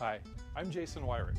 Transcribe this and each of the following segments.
Hi, I'm Jason Wyrick,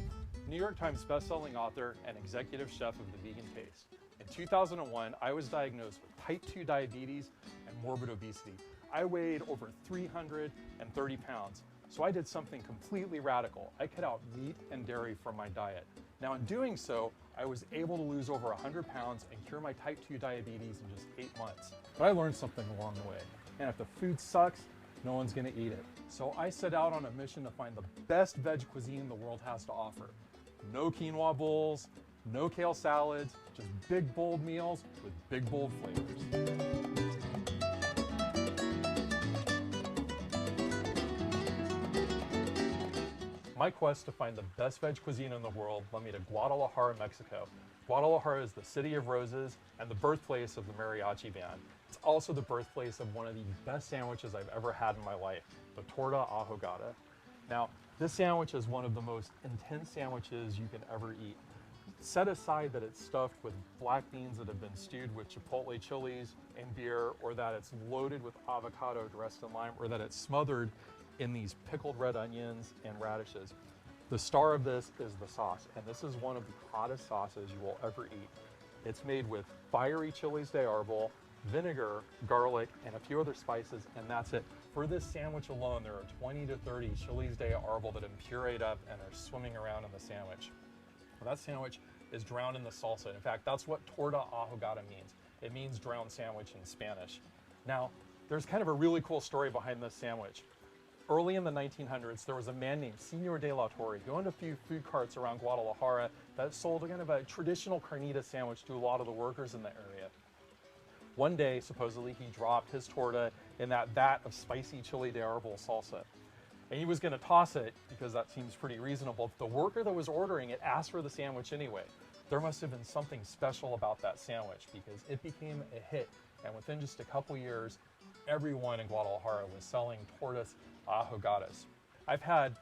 New York Times bestselling author and executive chef of The Vegan Taste. In 2001, I was diagnosed with type 2 diabetes and morbid obesity. I weighed over 330 pounds, so I did something completely radical. I cut out meat and dairy from my diet. Now in doing so, I was able to lose over 100 pounds and cure my type 2 diabetes in just 8 months. But I learned something along the way. And if the food sucks, no one's gonna eat it. So I set out on a mission to find the best veg cuisine the world has to offer. No quinoa bowls, no kale salads, just big bold meals with big bold flavors. My quest to find the best veg cuisine in the world led me to Guadalajara, Mexico. Guadalajara is the city of roses and the birthplace of the mariachi band. It's also the birthplace of one of the best sandwiches I've ever had in my life, the torta ahogada. Now, this sandwich is one of the most intense sandwiches you can ever eat. Set aside that it's stuffed with black beans that have been stewed with chipotle chilies and beer, or that it's loaded with avocado dressed in lime, or that it's smothered in these pickled red onions and radishes. The star of this is the sauce, and this is one of the hottest sauces you will ever eat. It's made with fiery chilies de árbol, vinegar, garlic, and a few other spices, and that's it. For this sandwich alone, there are 20 to 30 chilies de árbol that have pureed up and are swimming around in the sandwich. Well, that sandwich is drowned in the salsa. In fact, that's what torta ahogada means. It means drowned sandwich in Spanish. Now, there's kind of a really cool story behind this sandwich. Early in the 1900s, there was a man named Senor de la Torre who owned a few food carts around Guadalajara that sold kind of a traditional carnita sandwich to a lot of the workers in the area. One day, supposedly, he dropped his torta in that vat of spicy chili de árbol salsa. And he was going to toss it because that seems pretty reasonable. The worker that was ordering it asked for the sandwich anyway. There must have been something special about that sandwich because it became a hit. And within just a couple years, everyone in Guadalajara was selling tortas ahogadas. I've had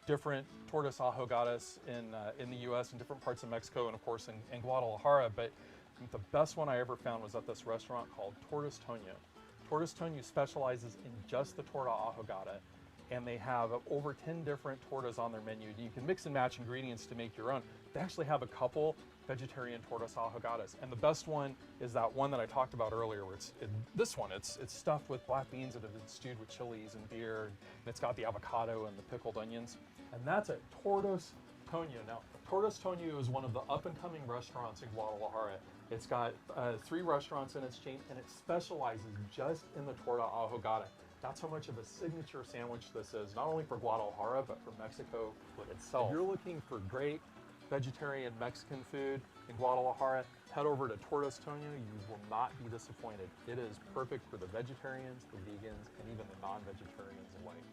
different tortas ahogadas in the US and different parts of Mexico and of course in Guadalajara, but the best one I ever found was at this restaurant called Tortas Toño. Tortas Toño specializes in just the torta ahogada, and they have over 10 different tortas on their menu. You can mix and match ingredients to make your own. They actually have a couple vegetarian tortas ahogadas, and the best one is that one that I talked about earlier, where it's stuffed with black beans that have been stewed with chilies and beer, and it's got the avocado and the pickled onions, and that's at Tortas Toño. Now, Tortas Toño is one of the up-and-coming restaurants in Guadalajara. It's got 3 restaurants in its chain, and it specializes just in the torta ahogada. That's how much of a signature sandwich this is, not only for Guadalajara, but for Mexico itself. If you're looking for great vegetarian Mexican food in Guadalajara, head over to Tortas Toño. You will not be disappointed. It is perfect for the vegetarians, the vegans, and even the non-vegetarians alike.